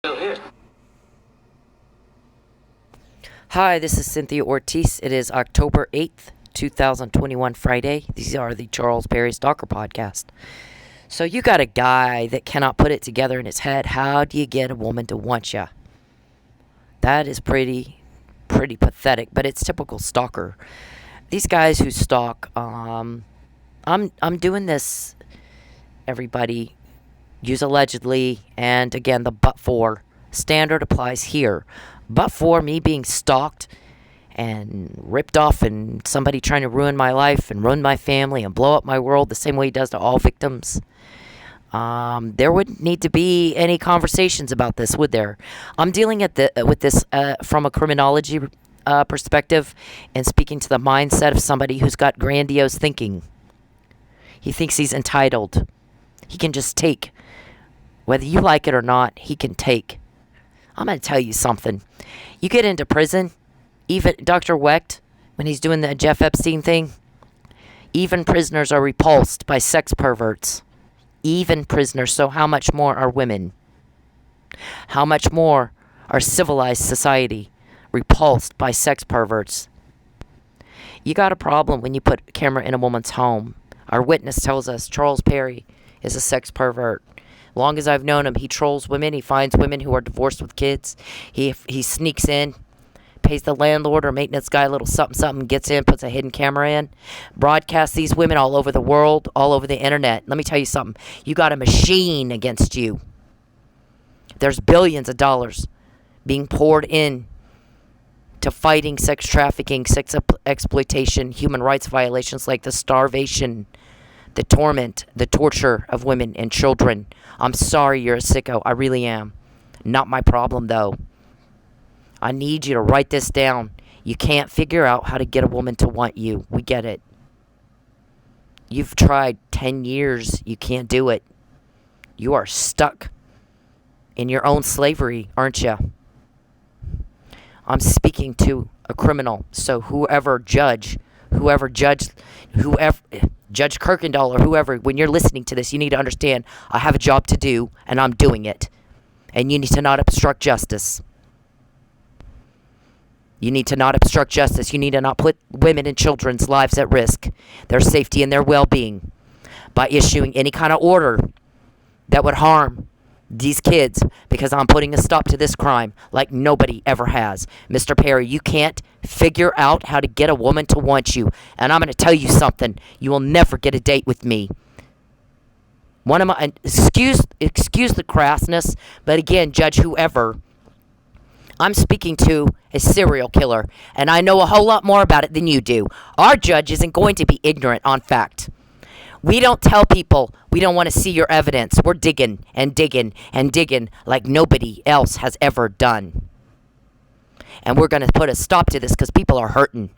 Hi, this is Cynthia Ortiz. It is October 8th, 2021, Friday. These are the Charles Perry Stalker podcast. So you got a guy that cannot put it together in his head. How do you get a woman to want you? That is pretty pathetic, but it's typical stalker. These guys who stalk, I'm doing this, everybody. Use allegedly, and again, the but for standard applies here. But for me being stalked and ripped off and somebody trying to ruin my life and ruin my family and blow up my world the same way he does to all victims, there wouldn't need to be any conversations about this, would there? I'm dealing with this from a criminology perspective and speaking to the mindset of somebody who's got grandiose thinking. He thinks he's entitled. He can just take. Whether you like it or not, he can take. I'm going to tell you something. You get into prison, even Dr. Wecht, when he's doing the Jeff Epstein thing, even prisoners are repulsed by sex perverts. Even prisoners. So how much more are women? How much more are civilized society repulsed by sex perverts? You got a problem when you put a camera in a woman's home. Our witness tells us Charles Perry is a sex pervert. Long as I've known him, he trolls women. He finds women who are divorced with kids. He sneaks in, pays the landlord or maintenance guy a little something, gets in, puts a hidden camera in, broadcasts these women all over the world, all over the internet. Let me tell you something. You got a machine against you. There's billions of dollars being poured in to fighting sex trafficking, sex exploitation, human rights violations like the starvation, the torment, the torture of women and children. I'm sorry you're a sicko. I really am. Not my problem, though. I need you to write this down. You can't figure out how to get a woman to want you. We get it. You've tried 10 years. You can't do it. You are stuck in your own slavery, aren't you? I'm speaking to a criminal. So Judge Kirkendall or whoever, when you're listening to this, you need to understand I have a job to do and I'm doing it. And you need to not obstruct justice. You need to not obstruct justice. You need to not put women and children's lives at risk, their safety and their well-being, by issuing any kind of order that would harm these kids, because I'm putting a stop to this crime like nobody ever has. Mr. Perry, you can't figure out how to get a woman to want you. And I'm going to tell you something. You will never get a date with me. Excuse the crassness, but again, judge whoever. I'm speaking to a serial killer, and I know a whole lot more about it than you do. Our judge isn't going to be ignorant on fact. We don't tell people we don't want to see your evidence. We're digging and digging and digging like nobody else has ever done. And we're going to put a stop to this because people are hurting.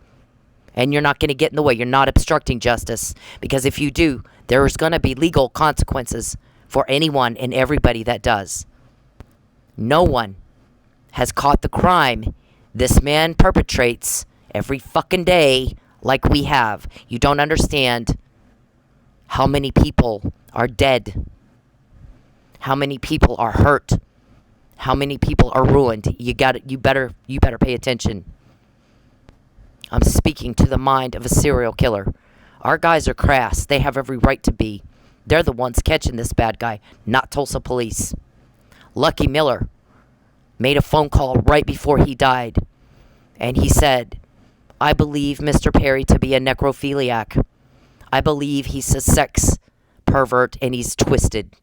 And you're not going to get in the way. You're not obstructing justice. Because if you do, there's going to be legal consequences for anyone and everybody that does. No one has caught the crime this man perpetrates every fucking day like we have. You don't understand how many people are dead, how many people are hurt, how many people are ruined. You better pay attention. I'm speaking to the mind of a serial killer. Our guys are crass. They have every right to be. They're the ones catching this bad guy, not Tulsa police. Lucky Miller made a phone call right before he died, and he said, I believe Mr. Perry to be a necrophiliac. I believe he's a sex pervert and he's twisted.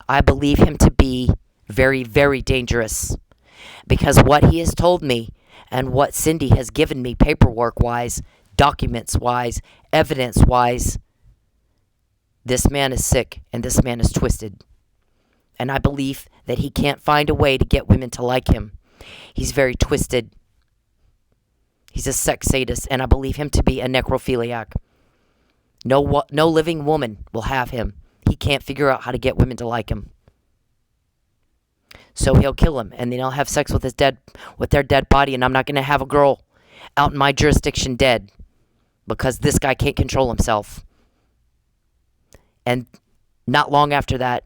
I believe him to be very, very dangerous. Because what he has told me and what Cindy has given me paperwork-wise, documents-wise, evidence-wise, this man is sick and this man is twisted. And I believe that he can't find a way to get women to like him. He's very twisted. He's a sex sadist, and I believe him to be a necrophiliac. No living woman will have him. He can't figure out how to get women to like him. So he'll kill him, and then he'll have sex with their dead body, and I'm not going to have a girl out in my jurisdiction dead because this guy can't control himself. And not long after that,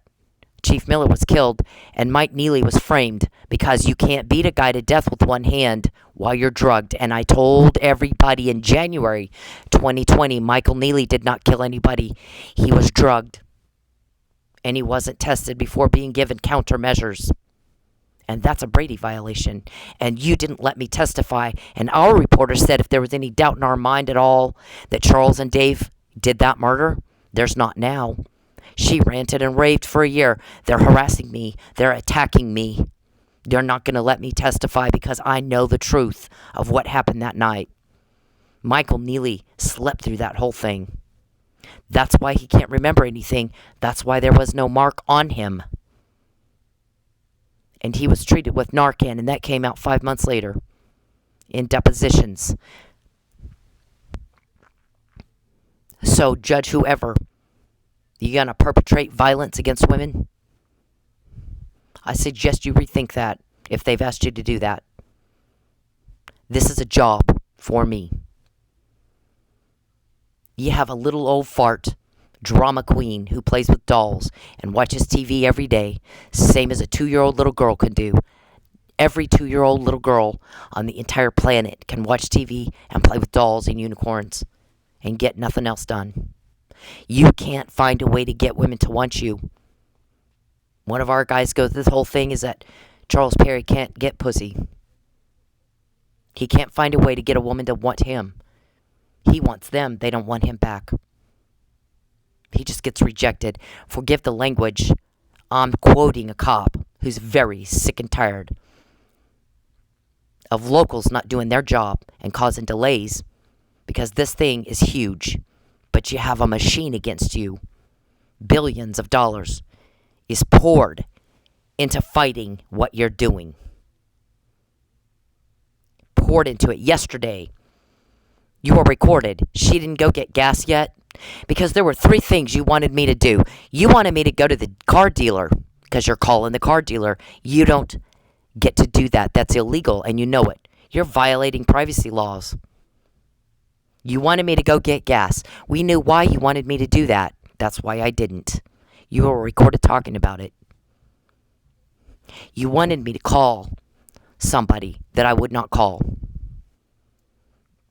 Chief Miller was killed, and Mike Neely was framed because you can't beat a guy to death with one hand while you're drugged. And I told everybody in January 2020, Michael Neely did not kill anybody. He was drugged. And he wasn't tested before being given countermeasures. And that's a Brady violation. And you didn't let me testify. And our reporter said if there was any doubt in our mind at all that Charles and Dave did that murder, there's not now. She ranted and raved for a year. They're harassing me. They're attacking me. They're not going to let me testify because I know the truth of what happened that night. Michael Neely slept through that whole thing. That's why he can't remember anything. That's why there was no mark on him. And he was treated with Narcan, and that came out 5 months later in depositions. So, judge whoever, you gonna perpetrate violence against women? I suggest you rethink that if they've asked you to do that. This is a job for me. You have a little old fart drama queen who plays with dolls and watches TV every day, same as a 2-year-old little girl can do. Every 2-year-old little girl on the entire planet can watch TV and play with dolls and unicorns and get nothing else done. You can't find a way to get women to want you. One of our guys goes, this whole thing is that Charles Perry can't get pussy. He can't find a way to get a woman to want him. He wants them. They don't want him back. He just gets rejected. Forgive the language. I'm quoting a cop who's very sick and tired of locals not doing their job and causing delays because this thing is huge. But you have a machine against you. Billions of dollars is poured into fighting what you're doing. Poured into it. Yesterday, you were recorded. She didn't go get gas yet because there were 3 things you wanted me to do. You wanted me to go to the car dealer because you're calling the car dealer. You don't get to do that. That's illegal, and you know it. You're violating privacy laws. You wanted me to go get gas. We knew why you wanted me to do that. That's why I didn't. You were recorded talking about it. You wanted me to call somebody that I would not call.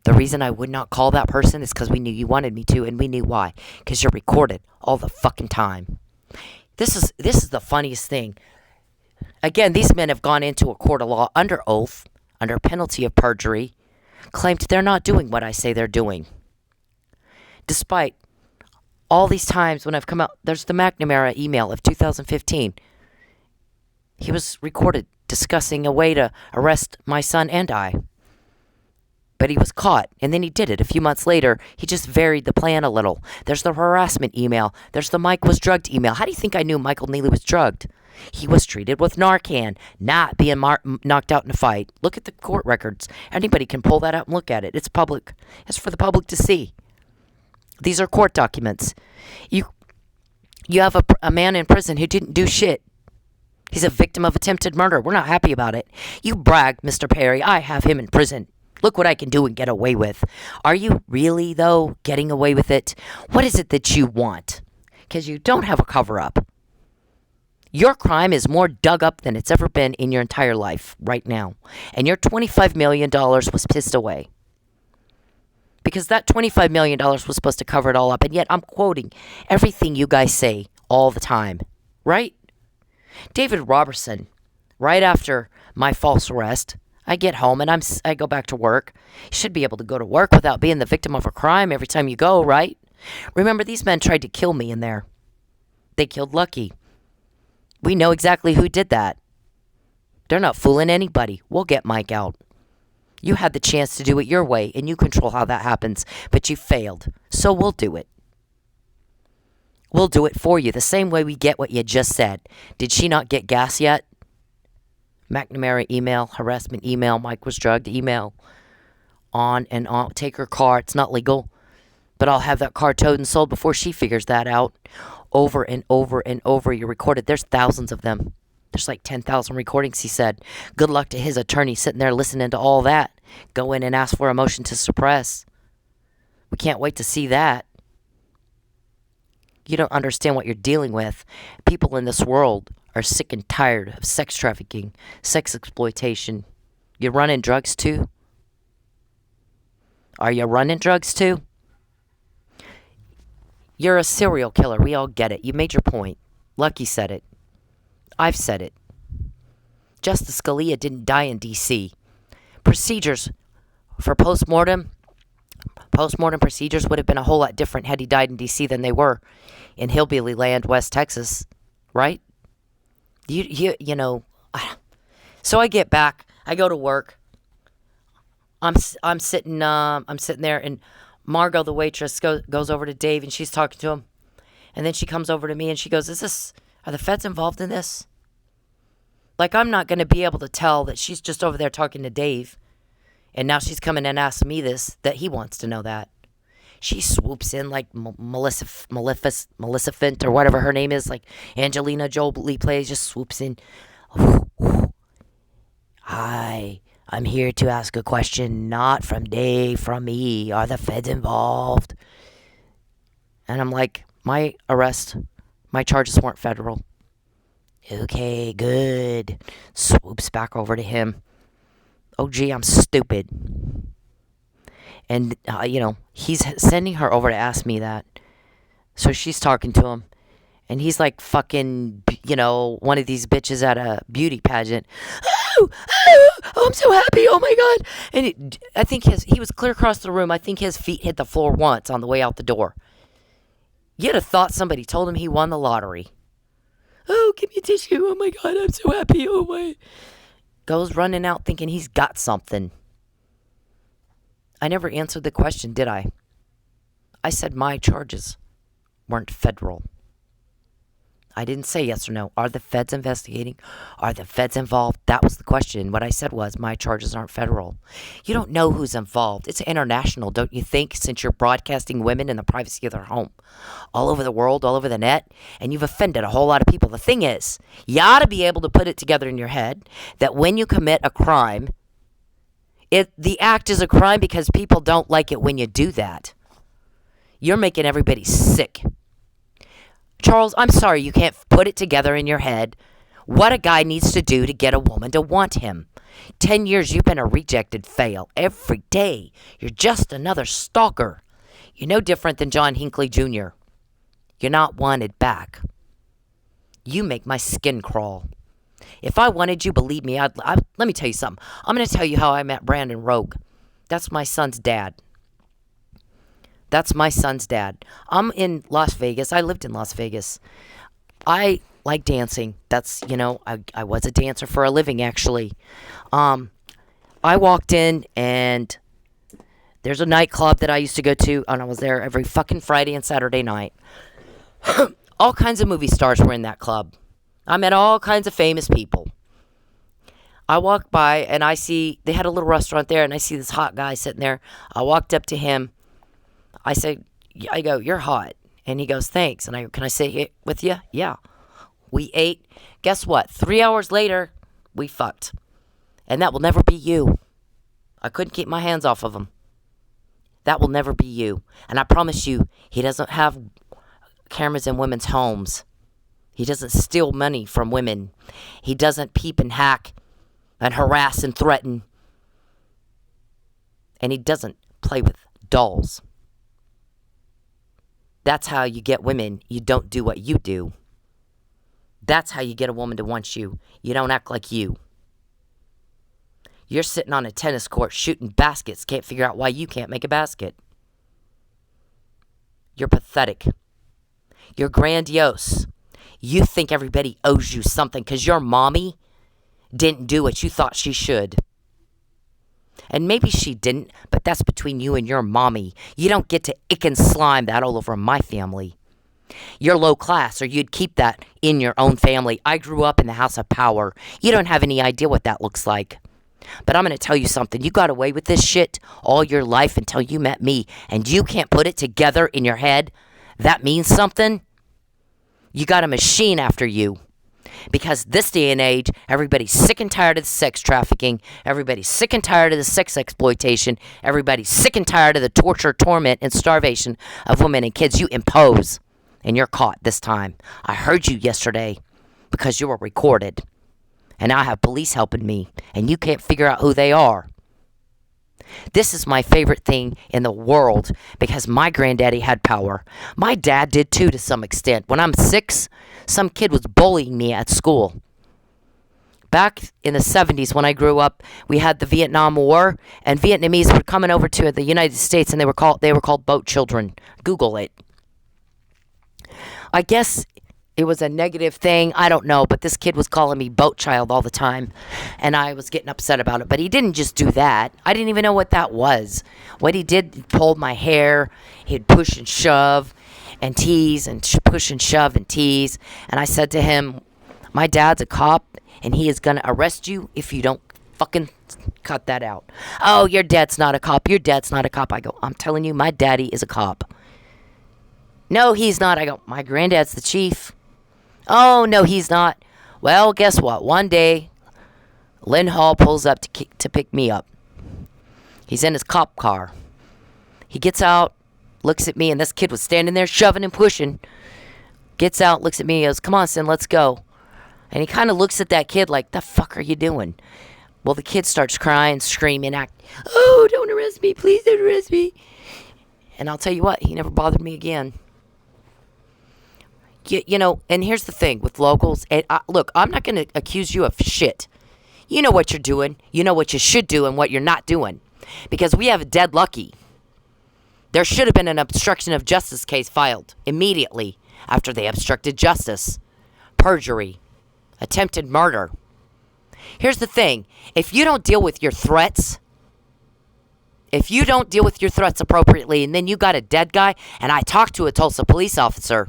The reason I would not call that person is because we knew you wanted me to, and we knew why. Because you're recorded all the fucking time. This is the funniest thing. Again, these men have gone into a court of law under oath, under penalty of perjury, claimed they're not doing what I say they're doing. Despite all these times when I've come out, there's the McNamara email of 2015. He was recorded discussing a way to arrest my son and I. But he was caught, and then he did it. A few months later, he just varied the plan a little. There's the harassment email. There's the Mike was drugged email. How do you think I knew Michael Neely was drugged? He was treated with Narcan, not being knocked out in a fight. Look at the court records. Anybody can pull that out and look at it. It's public. It's for the public to see. These are court documents. You have a man in prison who didn't do shit. He's a victim of attempted murder. We're not happy about it. You brag, Mr. Perry. I have him in prison. Look what I can do and get away with. Are you really, though, getting away with it? What is it that you want? Because you don't have a cover-up. Your crime is more dug up than it's ever been in your entire life right now. And your $25 million was pissed away. Because that $25 million was supposed to cover it all up. And yet I'm quoting everything you guys say all the time. Right? David Robertson, right after my false arrest, I get home and I go back to work. You should be able to go to work without being the victim of a crime every time you go, right? Remember, these men tried to kill me in there. They killed Lucky. We know exactly who did that. They're not fooling anybody. We'll get Mike out. You had the chance to do it your way, and you control how that happens, but you failed. So we'll do it. We'll do it for you, the same way we get what you just said. Did she not get gas yet? McNamara email, harassment email, Mike was drugged email, on and on. Take her car. It's not legal, but I'll have that car towed and sold before she figures that out. Over and over and over, you're recorded. There's thousands of them. There's like 10,000 recordings, he said. Good luck to his attorney sitting there listening to all that. Go in and ask for a motion to suppress. We can't wait to see that. You don't understand what you're dealing with. People in this world are sick and tired of sex trafficking, sex exploitation. You running drugs too? Are you running drugs too? You're a serial killer. We all get it. You made your point. Lucky said it. I've said it. Justice Scalia didn't die in D.C. Procedures for postmortem procedures would have been a whole lot different had he died in D.C. than they were in hillbilly land, West Texas, right? You know. So I get back. I go to work. I'm sitting there, and Margot, the waitress, goes over to Dave, and she's talking to him, and then she comes over to me, and she goes, are the feds involved in this? Like, I'm not going to be able to tell that she's just over there talking to Dave, and now she's coming and asking me this, that he wants to know that. She swoops in like Maleficent, or whatever her name is, like Angelina Jolie plays, just swoops in. Hi, I'm here to ask a question, not from Dave, from me. Are the feds involved? And I'm like, my charges weren't federal. Okay, good. Swoops back over to him. Oh, gee, I'm stupid. And, he's sending her over to ask me that. So she's talking to him. And he's like fucking, one of these bitches at a beauty pageant. Oh, I'm so happy. Oh, my God. And I think he was clear across the room. I think his feet hit the floor once on the way out the door. You'd have thought somebody told him he won the lottery. Oh, give me a tissue. Oh, my God. I'm so happy. Oh, my. Goes running out thinking he's got something. I never answered the question, did I? I said my charges weren't federal. I didn't say yes or no. Are the feds investigating? Are the feds involved? That was the question. What I said was my charges aren't federal. You don't know who's involved. It's international, don't you think, since you're broadcasting women in the privacy of their home all over the world, all over the net, and you've offended a whole lot of people. The thing is, you ought to be able to put it together in your head that when you commit a crime, the act is a crime because people don't like it when you do that. You're making everybody sick. Charles, I'm sorry you can't put it together in your head what a guy needs to do to get a woman to want him. 10 years you've been a rejected fail. Every day you're just another stalker. You're no different than John Hinckley Jr. You're not wanted back. You make my skin crawl. If I wanted you, believe me, let me tell you something. I'm going to tell you how I met Brandon Rogue. That's my son's dad. That's my son's dad. I'm in Las Vegas. I lived in Las Vegas. I like dancing. That's, I was a dancer for a living, actually. I walked in, and there's a nightclub that I used to go to, and I was there every fucking Friday and Saturday night. All kinds of movie stars were in that club. I met all kinds of famous people. I walked by, and they had a little restaurant there, and I see this hot guy sitting there. I walked up to him. I go, you're hot. And he goes, thanks. And I go, can I sit with you? Yeah. We ate. Guess what? 3 hours later, we fucked. And that will never be you. I couldn't keep my hands off of him. That will never be you. And I promise you, he doesn't have cameras in women's homes. He doesn't steal money from women. He doesn't peep and hack and harass and threaten. And he doesn't play with dolls. That's how you get women. You don't do what you do. That's how you get a woman to want you. You don't act like you. You're sitting on a tennis court shooting baskets. Can't figure out why you can't make a basket. You're pathetic. You're grandiose. You think everybody owes you something because your mommy didn't do what you thought she should. And maybe she didn't, but that's between you and your mommy. You don't get to ick and slime that all over my family. You're low class, or you'd keep that in your own family. I grew up in the house of power. You don't have any idea what that looks like. But I'm going to tell you something. You got away with this shit all your life until you met me, and you can't put it together in your head. That means something. You got a machine after you. Because this day and age, everybody's sick and tired of the sex trafficking. Everybody's sick and tired of the sex exploitation. Everybody's sick and tired of the torture, torment, and starvation of women and kids you impose. And you're caught this time. I heard you yesterday because you were recorded. And I have police helping me. And you can't figure out who they are. This is my favorite thing in the world because my granddaddy had power. My dad did too to some extent. When I'm 6, some kid was bullying me at school. Back in the 70s when I grew up, we had the Vietnam War, and Vietnamese were coming over to the United States, and they were called boat children. Google it. I guess it was a negative thing. I don't know, but this kid was calling me boat child all the time, and I was getting upset about it. But he didn't just do that. I didn't even know what that was. What he did, he pulled my hair. He'd push and shove and tease and push and shove and tease. And I said to him, my dad's a cop, and he is going to arrest you if you don't fucking cut that out. Oh, your dad's not a cop. Your dad's not a cop. I go, I'm telling you, my daddy is a cop. No, he's not. I go, my granddad's the chief. Oh, no, he's not. Well, guess what? One day, Lynn Hall pulls up to pick me up. He's in his cop car. He gets out, looks at me, and this kid was standing there shoving and pushing. Gets out, looks at me, and goes, come on, son, let's go. And he kind of looks at that kid like, the fuck are you doing? Well, the kid starts crying, screaming, oh, don't arrest me, please don't arrest me. And I'll tell you what, he never bothered me again. You know, and here's the thing with locals. And look, I'm not going to accuse you of shit. You know what you're doing. You know what you should do and what you're not doing. Because we have dead lucky. There should have been an obstruction of justice case filed immediately after they obstructed justice. Perjury. Attempted murder. Here's the thing. If you don't deal with your threats, appropriately, and then you got a dead guy, and I talked to a Tulsa police officer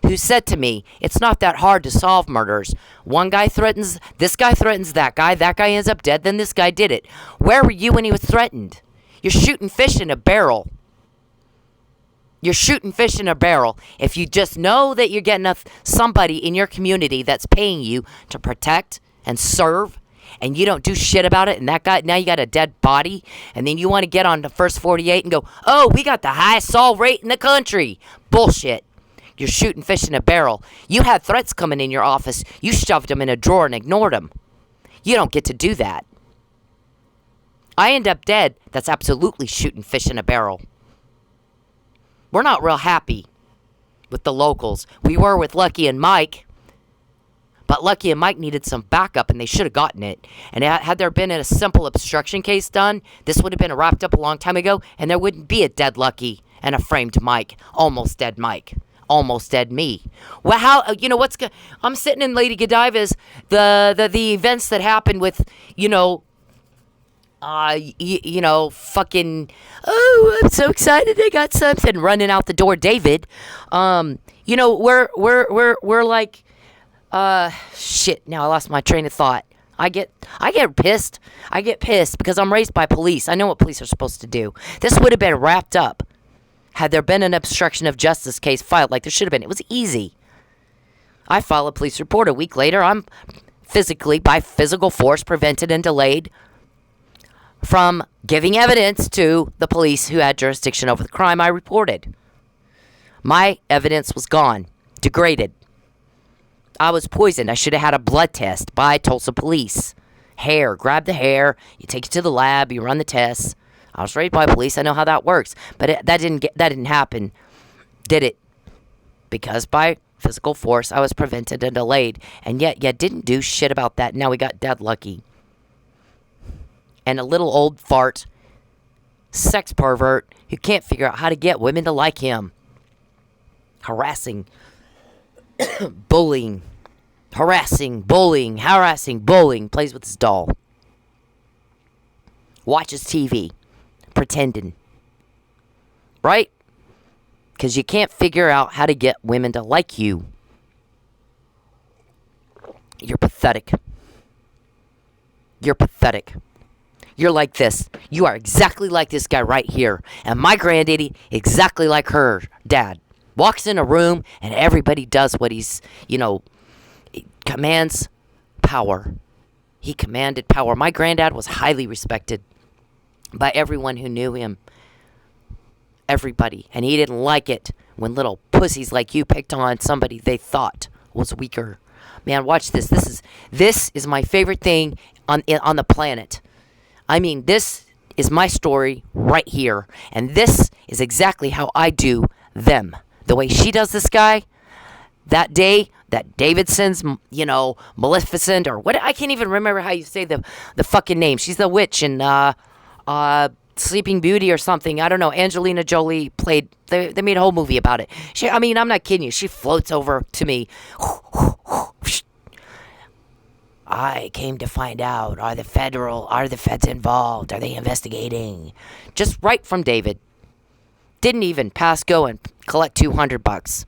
who said to me, it's not that hard to solve murders. One guy threatens, this guy threatens that guy ends up dead, then this guy did it. Where were you when he was threatened? You're shooting fish in a barrel. You're shooting fish in a barrel. If you just know that you're getting somebody in your community that's paying you to protect and serve, and you don't do shit about it, and that guy, now you got a dead body, and then you want to get on the first 48 and go, oh, we got the highest assault rate in the country. Bullshit. You're shooting fish in a barrel. You had threats coming in your office. You shoved them in a drawer and ignored them. You don't get to do that. I end up dead. That's absolutely shooting fish in a barrel. We're not real happy with the locals. We were with Lucky and Mike, but Lucky and Mike needed some backup, and they should have gotten it. And had there been a simple obstruction case done, this would have been wrapped up a long time ago, and there wouldn't be a dead Lucky and a framed Mike. Almost dead Mike. Almost dead me. Well, how, you know, I'm sitting in Lady Godiva's, the events that happened with, fucking, oh, I'm so excited I got something running out the door, David. We're like, shit, now I lost my train of thought. I get pissed. I get pissed because I'm raised by police. I know what police are supposed to do. This would have been wrapped up had there been an obstruction of justice case filed like there should have been. It was easy. I filed a police report. A week later, I'm by physical force, prevented and delayed from giving evidence to the police who had jurisdiction over the crime I reported. My evidence was gone, degraded. I was poisoned. I should have had a blood test by Tulsa police. Hair, grab the hair, you take it to the lab, you run the tests. I was raised by police. I know how that works. But that didn't happen, did it? Because by physical force, I was prevented and delayed. And yet, you didn't do shit about that. Now we got dead lucky. And a little old fart, sex pervert, who can't figure out how to get women to like him. Harassing, bullying, plays with his doll. Watches TV. Pretending. Right? Because you can't figure out how to get women to like you. You're pathetic. You're pathetic. You're like this. You are exactly like this guy right here. And my granddaddy, exactly like her dad. Walks in a room and everybody does what he's, commands power. He commanded power. My granddad was highly respected by everyone who knew him. Everybody. And he didn't like it when little pussies like you picked on somebody they thought was weaker. Man, watch this. This is my favorite thing on the planet. I mean, this is my story right here. And this is exactly how I do them. The way she does this guy, that day that Davidson's, Maleficent, or what, I can't even remember how you say the fucking name. She's the witch in Sleeping Beauty or something. I don't know. Angelina Jolie played, they made a whole movie about it. I'm not kidding you. She floats over to me. I came to find out, are the feds involved? Are they investigating? Just right from David. Didn't even pass go and collect $200.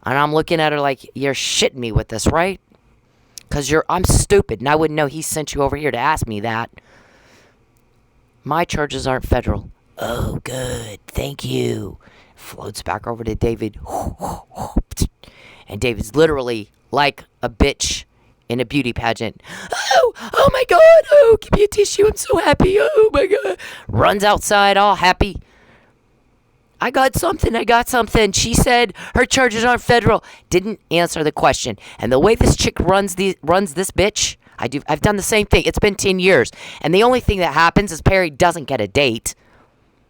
And I'm looking at her like, you're shitting me with this, right? Because I'm stupid, and I wouldn't know he sent you over here to ask me that. My charges aren't federal. Oh, good. Thank you. Floats back over to David. And David's literally like a bitch in a beauty pageant. Oh my God. Oh, give me a tissue. I'm so happy. Oh my God. Runs outside all happy. I got something. She said her charges aren't federal. Didn't answer the question. And the way this chick runs this bitch, I've done the same thing. It's been 10 years. And the only thing that happens is Perry doesn't get a date.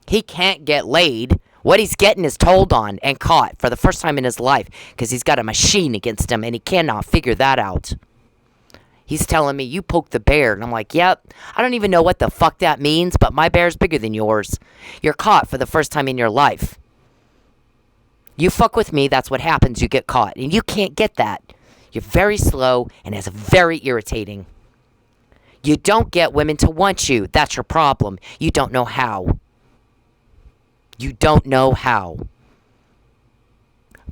He can't get laid. What he's getting is told on and caught for the first time in his life because he's got a machine against him and he cannot figure that out. He's telling me, you poked the bear. And I'm like, yep. I don't even know what the fuck that means, but my bear's bigger than yours. You're caught for the first time in your life. You fuck with me, that's what happens. You get caught. And you can't get that. You're very slow and it's very irritating. You don't get women to want you. That's your problem. You don't know how. You don't know how.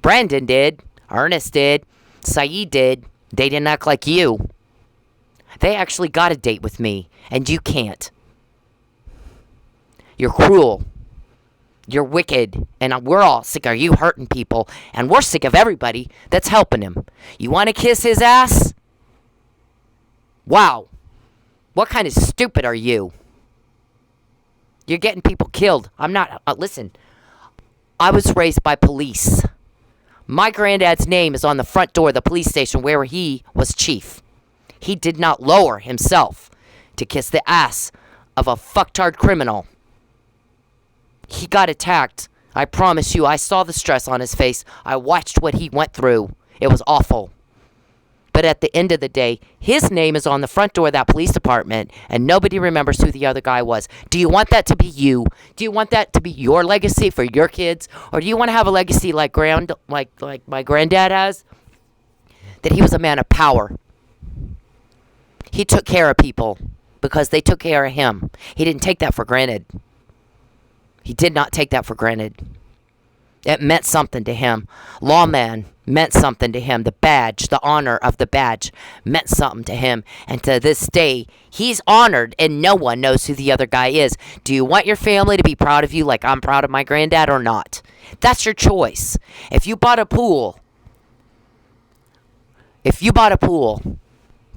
Brandon did. Ernest did. Saeed did. They didn't act like you. They actually got a date with me, and you can't. You're cruel. You're wicked, and we're all sick of you hurting people, and we're sick of everybody that's helping him. You want to kiss his ass? Wow. What kind of stupid are you? You're getting people killed. I'm not, listen. I was raised by police. My granddad's name is on the front door of the police station where he was chief. He did not lower himself to kiss the ass of a fucktard criminal. He got attacked. I promise you, I saw the stress on his face. I watched what he went through. It was awful. But at the end of the day, his name is on the front door of that police department, and nobody remembers who the other guy was. Do you want that to be you? Do you want that to be your legacy for your kids? Or do you want to have a legacy like my granddad has? That he was a man of power. He took care of people because they took care of him. He didn't take that for granted. He did not take that for granted. It meant something to him. Lawman meant something to him. The badge, the honor of the badge meant something to him. And to this day, he's honored and no one knows who the other guy is. Do you want your family to be proud of you like I'm proud of my granddad or not? That's your choice. If you bought a pool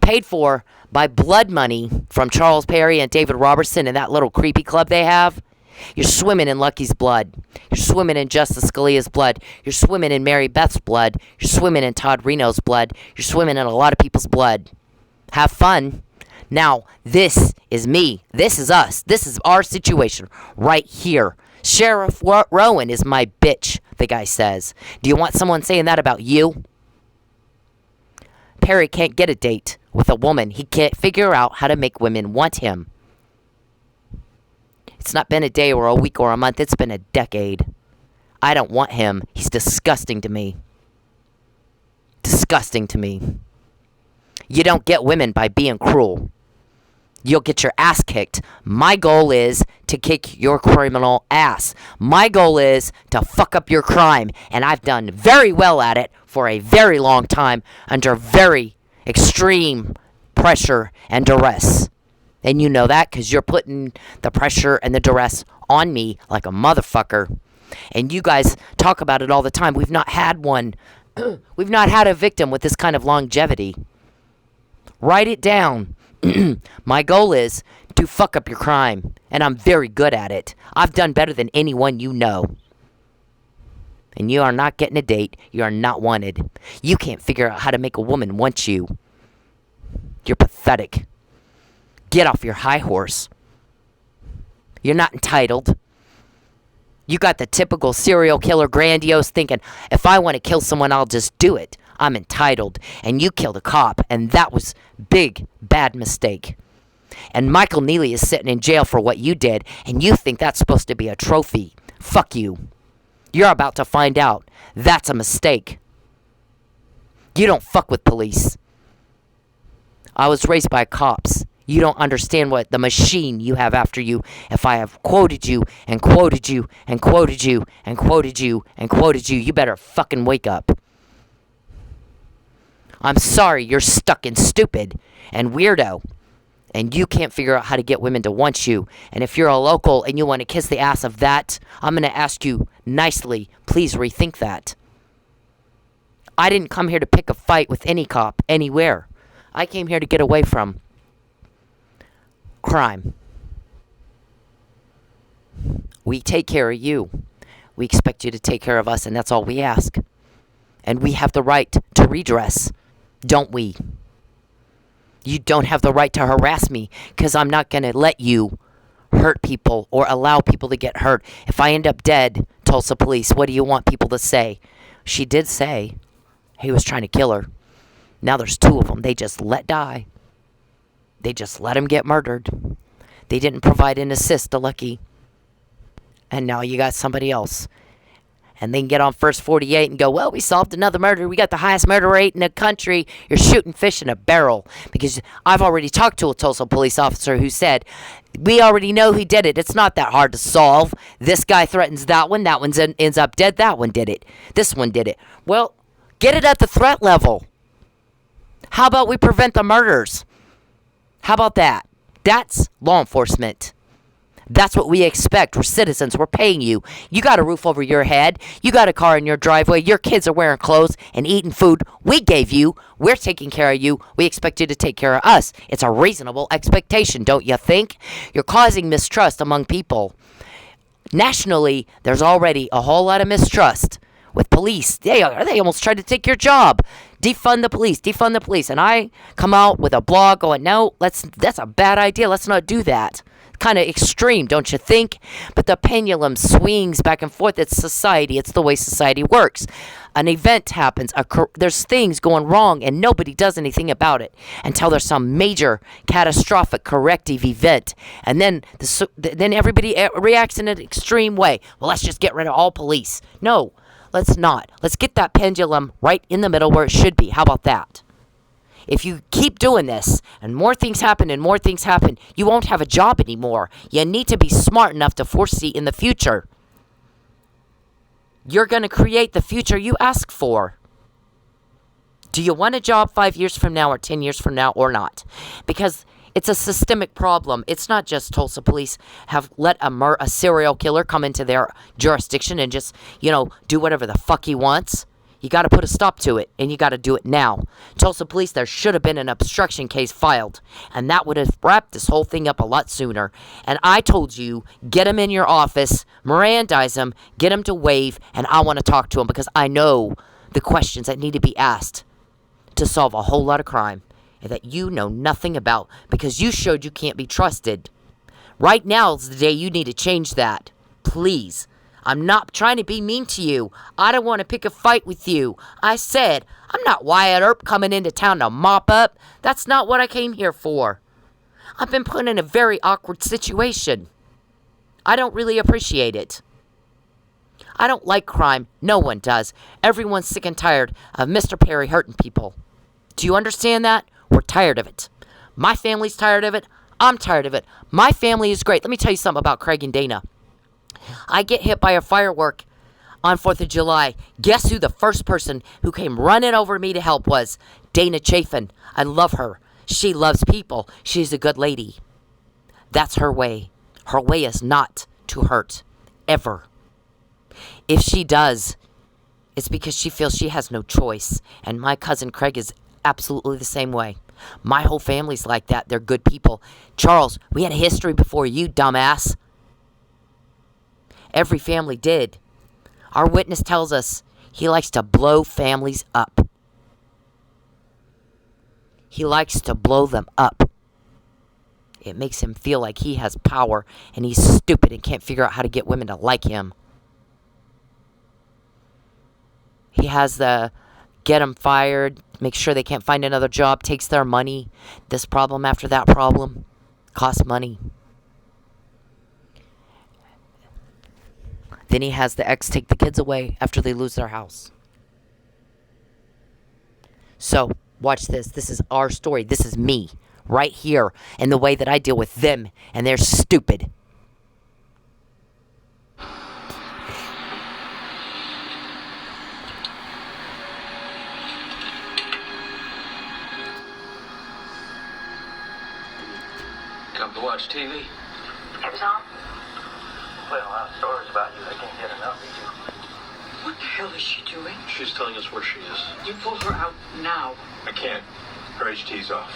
paid for by blood money from Charles Perry and David Robertson and that little creepy club they have, you're swimming in Lucky's blood. You're swimming in Justice Scalia's blood. You're swimming in Mary Beth's blood. You're swimming in Todd Reno's blood. You're swimming in a lot of people's blood. Have fun. Now, this is me. This is us. This is our situation right here. Sheriff Rowan is my bitch, the guy says. Do you want someone saying that about you? Perry can't get a date with a woman. He can't figure out how to make women want him. It's not been a day or a week or a month. It's been a decade. I don't want him. He's disgusting to me. Disgusting to me. You don't get women by being cruel. You'll get your ass kicked. My goal is to kick your criminal ass. My goal is to fuck up your crime. And I've done very well at it for a very long time under very extreme pressure and duress. And you know that because you're putting the pressure and the duress on me like a motherfucker. And you guys talk about it all the time. We've not had one. We've not had a victim with this kind of longevity. Write it down. My goal is to fuck up your crime. And I'm very good at it. I've done better than anyone you know. And you are not getting a date. You are not wanted. You can't figure out how to make a woman want you. You're pathetic. Get off your high horse. You're not entitled. You got the typical serial killer grandiose thinking, if I want to kill someone, I'll just do it. I'm entitled. And you killed a cop. And that was big, bad mistake. And Michael Neely is sitting in jail for what you did. And you think that's supposed to be a trophy. Fuck you. You're about to find out. That's a mistake. You don't fuck with police. I was raised by cops. You don't understand what the machine you have after you. If I have quoted you and quoted you and quoted you and quoted you and quoted you, you better fucking wake up. I'm sorry you're stuck in stupid and weirdo. And you can't figure out how to get women to want you. And if you're a local and you want to kiss the ass of that, I'm going to ask you nicely, please rethink that. I didn't come here to pick a fight with any cop anywhere. I came here to get away from crime. We take care of you. We expect you to take care of us, and that's all we ask. And we have the right to redress, don't we? You don't have the right to harass me, because I'm not going to let you hurt people or allow people to get hurt. If I end up dead, Tulsa police, what do you want people to say? She did say he was trying to kill her. Now there's two of them. They just let die. They just let him get murdered. They didn't provide an assist to Lucky. And now you got somebody else. And they can get on First 48 and go, well, we solved another murder. We got the highest murder rate in the country. You're shooting fish in a barrel. Because I've already talked to a Tulsa police officer who said, we already know who did it. It's not that hard to solve. This guy threatens that one. That one ends up dead. That one did it. This one did it. Well, get it at the threat level. How about we prevent the murders? How about that? That's law enforcement. That's what we expect. We're citizens. We're paying you. You got a roof over your head. You got a car in your driveway. Your kids are wearing clothes and eating food we gave you. We're taking care of you. We expect you to take care of us. It's a reasonable expectation, don't you think? You're causing mistrust among people. Nationally, there's already a whole lot of mistrust with police. They almost tried to take your job. Defund the police. Defund the police. And I come out with a blog going, no, that's a bad idea. Let's not do that. Kind of extreme, don't you think? But the pendulum swings back and forth. It's society. It's the way society works. An event happens. There's things going wrong, and nobody does anything about it until there's some major, catastrophic, corrective event. And then everybody reacts in an extreme way. Well, let's just get rid of all police. No, let's not. Let's get that pendulum right in the middle where it should be. How about that? If you keep doing this, and more things happen, you won't have a job anymore. You need to be smart enough to foresee in the future. You're going to create the future you ask for. Do you want a job 5 years from now or 10 years from now or not? Because it's a systemic problem. It's not just Tulsa police have let a serial killer come into their jurisdiction and just, do whatever the fuck he wants. You got to put a stop to it, and you got to do it now. Tulsa police, there should have been an obstruction case filed, and that would have wrapped this whole thing up a lot sooner. And I told you, get him in your office, Mirandize him, get him to waive, and I want to talk to him because I know the questions that need to be asked to solve a whole lot of crime that you know nothing about because you showed you can't be trusted. Right now is the day you need to change that. Please. I'm not trying to be mean to you. I don't want to pick a fight with you. I said, I'm not Wyatt Earp coming into town to mop up. That's not what I came here for. I've been put in a very awkward situation. I don't really appreciate it. I don't like crime. No one does. Everyone's sick and tired of Mr. Perry hurting people. Do you understand that? We're tired of it. My family's tired of it. I'm tired of it. My family is great. Let me tell you something about Craig and Dana. I get hit by a firework on 4th of July. Guess who the first person who came running over me to help was? Dana Chafin. I love her. She loves people. She's a good lady. That's her way. Her way is not to hurt. Ever. If she does, it's because she feels she has no choice. And my cousin Craig is absolutely the same way. My whole family's like that. They're good people. Charles, we had a history before you, dumbass. Every family did. Our witness tells us he likes to blow families up. He likes to blow them up. It makes him feel like he has power and he's stupid and can't figure out how to get women to like him. He has the get them fired, make sure they can't find another job, takes their money. This problem after that problem costs money. Then he has the ex take the kids away after they lose their house. So, watch this. This is our story. This is me. Right here. And the way that I deal with them. And they're stupid. Come to watch TV? It was on. Playing a lot of stories about you. I can't get enough of you. What the hell is she doing? She's telling us where she is. You pull her out now. I can't. Her HT's off.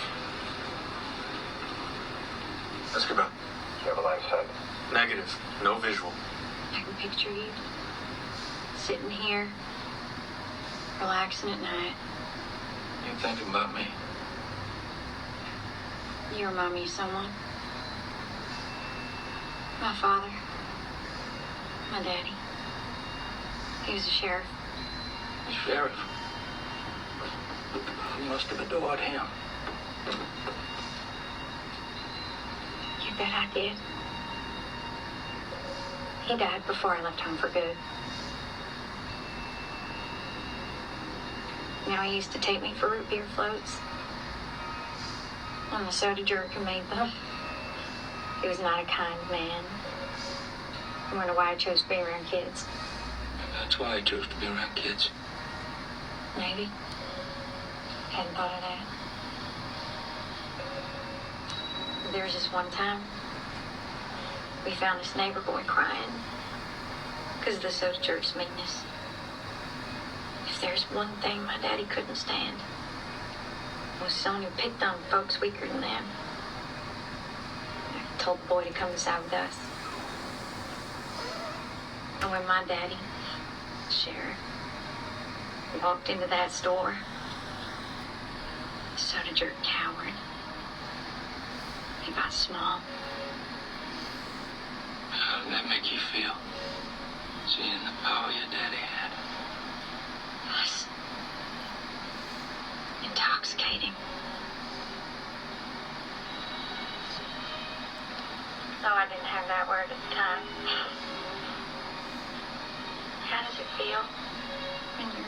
Let's go back. You have a life sight? Negative. No visual. I can picture you sitting here, relaxing at night. You thinking about me? You remind me of someone. My father. My daddy. He was a sheriff. The sheriff. You must have adored him. You bet I did. He died before I left home for good. You know, he used to take me for root beer floats. I'm the soda jerk who made them. He was not a kind man. I wonder why I chose to be around kids. That's why I chose to be around kids. Maybe. Hadn't thought of that. There was just one time we found this neighbor boy crying because of the soda jerk's meanness. If there's one thing my daddy couldn't stand, it was someone who picked on folks weaker than them. I told the boy to come inside with us. And when my daddy, the sheriff, walked into that store, the soda jerk cowered. He got small. How did that make you feel? Seeing the power your daddy had? Us. Intoxicating. No, I didn't have that word at the time. How does it feel when your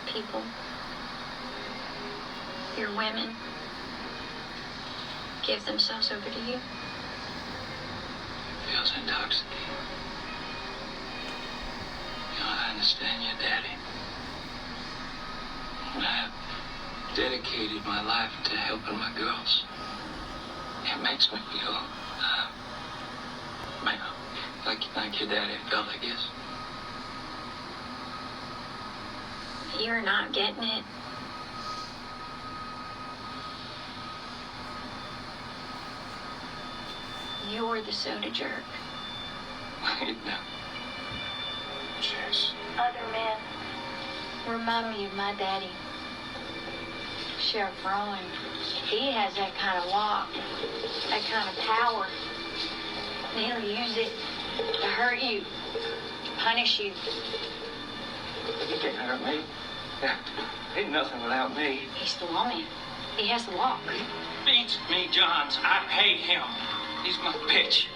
people, your women, give themselves over to you? It feels intoxicating. You know, I understand your daddy. I have dedicated my life to helping my girls. It makes me feel, like your daddy felt, I guess. You're not getting it. You're the soda jerk. Wait, no. Cheers. Other men remind me of my daddy, Sheriff Rowan. He has that kind of walk, that kind of power. And he'll use it to hurt you, to punish you. You can't hurt me. Yeah, ain't nothing without me. He's the woman. He has to walk. Beats me, Johns. I hate him. He's my bitch.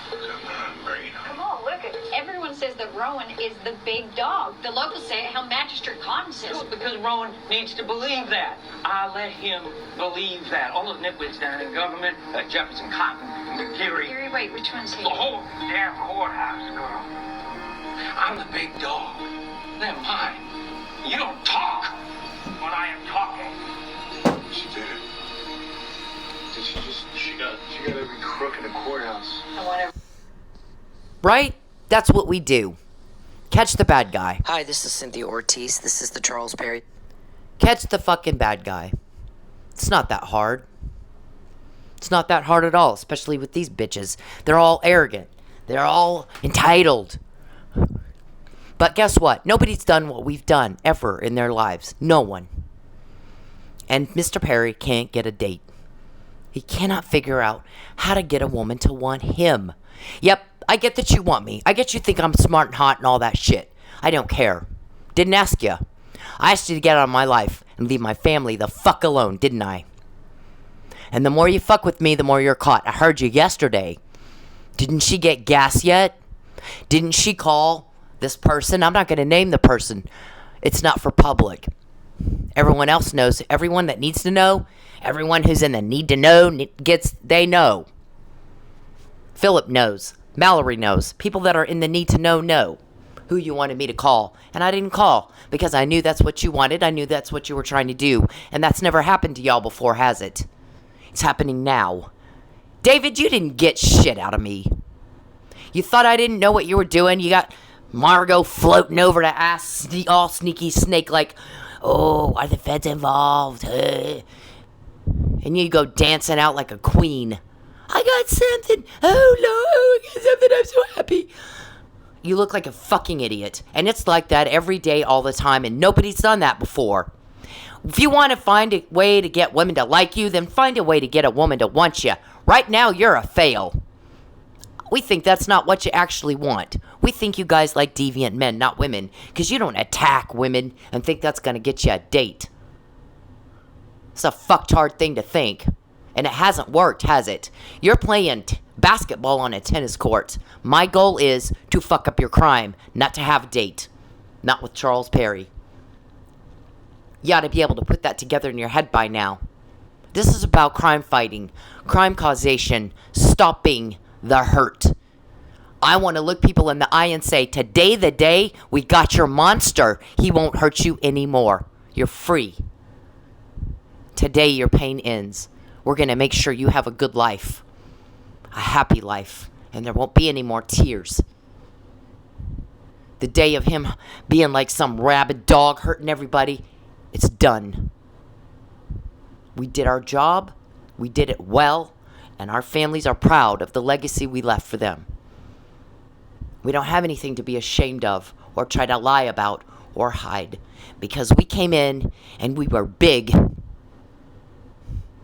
Come on, bring it on. Come on, look at everyone says that Rowan is the big dog. The locals say it, how Magistrate Cotton says No, it. because Rowan needs to believe that. I let him believe that. All those nitwits down in government, Jefferson Cotton, McGeary, Gary, wait, which one's he? the whole damn courthouse, girl. I'm the big dog. They're mine. You don't talk when I am talking. She did it. Did she just... She got every crook in the courthouse. And whatever. Right? That's what we do. Catch the bad guy. Hi, this is Cynthia Ortiz. This is the Charles Perry. Catch the fucking bad guy. It's not that hard. It's not that hard at all, especially with these bitches. They're all arrogant. They're all entitled. But guess what? Nobody's done what we've done ever in their lives. No one. And Mr. Perry can't get a date. He cannot figure out how to get a woman to want him. Yep, I get that you want me. I get you think I'm smart and hot and all that shit. I don't care. Didn't ask you. I asked you to get out of my life and leave my family the fuck alone, didn't I? And the more you fuck with me, the more you're caught. I heard you yesterday. Didn't she get gas yet? Didn't she call this person? I'm not going to name the person. It's not for public. Everyone else knows. Everyone that needs to know, everyone who's in the need to know, they know. Philip knows. Mallory knows. People that are in the need to know who you wanted me to call. And I didn't call because I knew that's what you wanted. I knew that's what you were trying to do. And that's never happened to y'all before, has it? It's happening now. David, you didn't get shit out of me. You thought I didn't know what you were doing. You got Margot floating over to ask all sneaky snake like, oh, are the feds involved? And you go dancing out like a queen. I got something. Oh, no, I got something. I'm so happy. You look like a fucking idiot. And it's like that every day, all the time. And nobody's done that before. If you want to find a way to get women to like you, then find a way to get a woman to want you. Right now, you're a fail. We think that's not what you actually want. We think you guys like deviant men, not women. Because you don't attack women and think that's going to get you a date. It's a fucktard thing to think. And it hasn't worked, has it? You're playing basketball on a tennis court. My goal is to fuck up your crime, not to have a date. Not with Charles Perry. You ought to be able to put that together in your head by now. This is about crime fighting, crime causation, stopping the hurt. I want to look people in the eye and say, today the day we got your monster, he won't hurt you anymore. You're free. Today your pain ends. We're going to make sure you have a good life, a happy life, and there won't be any more tears. The day of him being like some rabid dog hurting everybody, it's done. We did our job, we did it well, and our families are proud of the legacy we left for them. We don't have anything to be ashamed of or try to lie about or hide, because we came in and we were big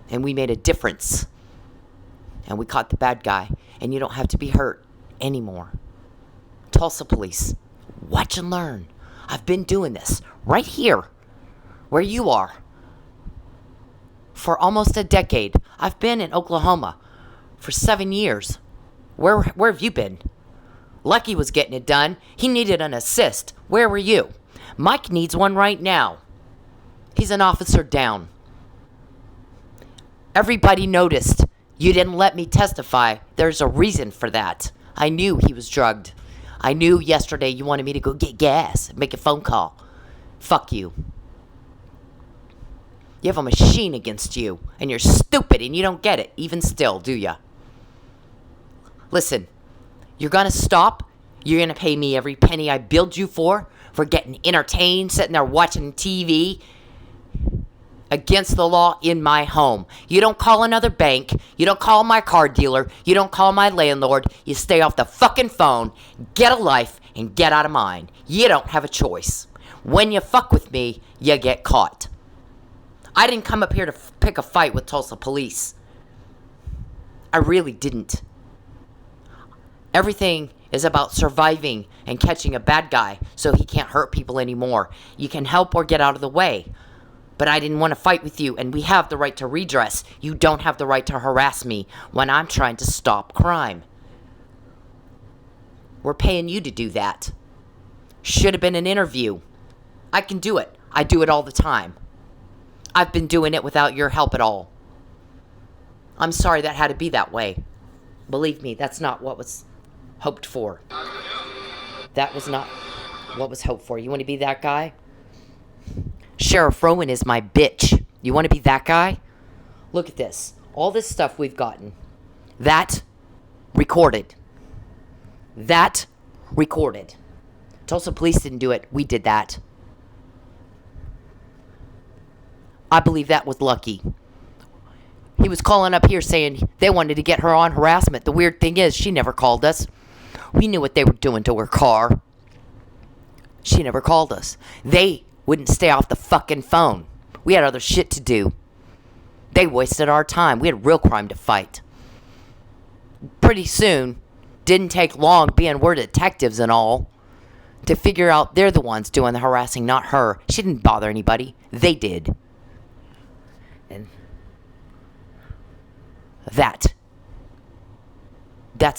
and we made a difference and we caught the bad guy, and you don't have to be hurt anymore. Tulsa police, watch and learn. I've been doing this right here where you are for almost a decade. I've been in Oklahoma for 7 years. Where have you been? Lucky was getting it done. He needed an assist. Where were you? Mike needs one right now. He's an officer down. Everybody noticed. You didn't let me testify. There's a reason for that. I knew he was drugged. I knew yesterday you wanted me to go get gas and make a phone call. Fuck you. You have a machine against you, and you're stupid, and you don't get it, even still, do ya? Listen, you're gonna stop. You're gonna pay me every penny I billed you for getting entertained, sitting there watching TV against the law in my home. You don't call another bank. You don't call my car dealer. You don't call my landlord. You stay off the fucking phone, get a life, and get out of mine. You don't have a choice. When you fuck with me, you get caught. I didn't come up here to pick a fight with Tulsa police. I really didn't. Everything is about surviving and catching a bad guy so he can't hurt people anymore. You can help or get out of the way. But I didn't want to fight with you, and we have the right to redress. You don't have the right to harass me when I'm trying to stop crime. We're paying you to do that. Should have been an interview. I can do it. I do it all the time. I've been doing it without your help at all. I'm sorry that had to be that way. Believe me, that's not what was hoped for. That was not what was hoped for. You want to be that guy? Sheriff Rowan is my bitch. You want to be that guy? Look at this. All this stuff we've gotten. That recorded. That recorded. Tulsa police didn't do it. We did that. I believe that was Lucky. He was calling up here saying they wanted to get her on harassment. The weird thing is, she never called us. We knew what they were doing to her car. She never called us. They wouldn't stay off the fucking phone. We had other shit to do. They wasted our time. We had real crime to fight. Pretty soon, didn't take long being we're detectives and all, to figure out they're the ones doing the harassing, not her. She didn't bother anybody. They did. And that's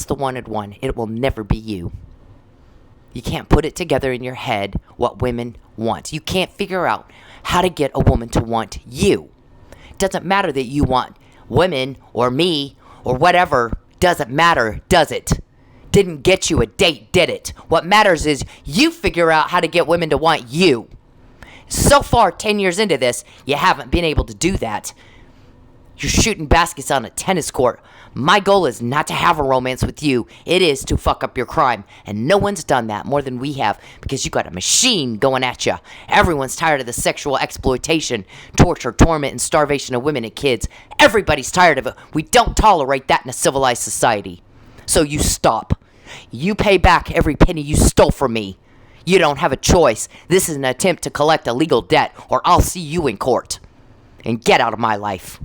the wanted one. It will never be you. You can't put it together in your head what women want. You can't figure out how to get a woman to want you. It doesn't matter that you want women or me or whatever. Doesn't matter, does it? Didn't get you a date, did it? What matters is you figure out how to get women to want you. So far, 10 years into this, you haven't been able to do that. You're shooting baskets on a tennis court. My goal is not to have a romance with you. It is to fuck up your crime. And no one's done that more than we have because you got a machine going at you. Everyone's tired of the sexual exploitation, torture, torment, and starvation of women and kids. Everybody's tired of it. We don't tolerate that in a civilized society. So you stop. You pay back every penny you stole from me. You don't have a choice. This is an attempt to collect a legal debt, or I'll see you in court. And get out of my life.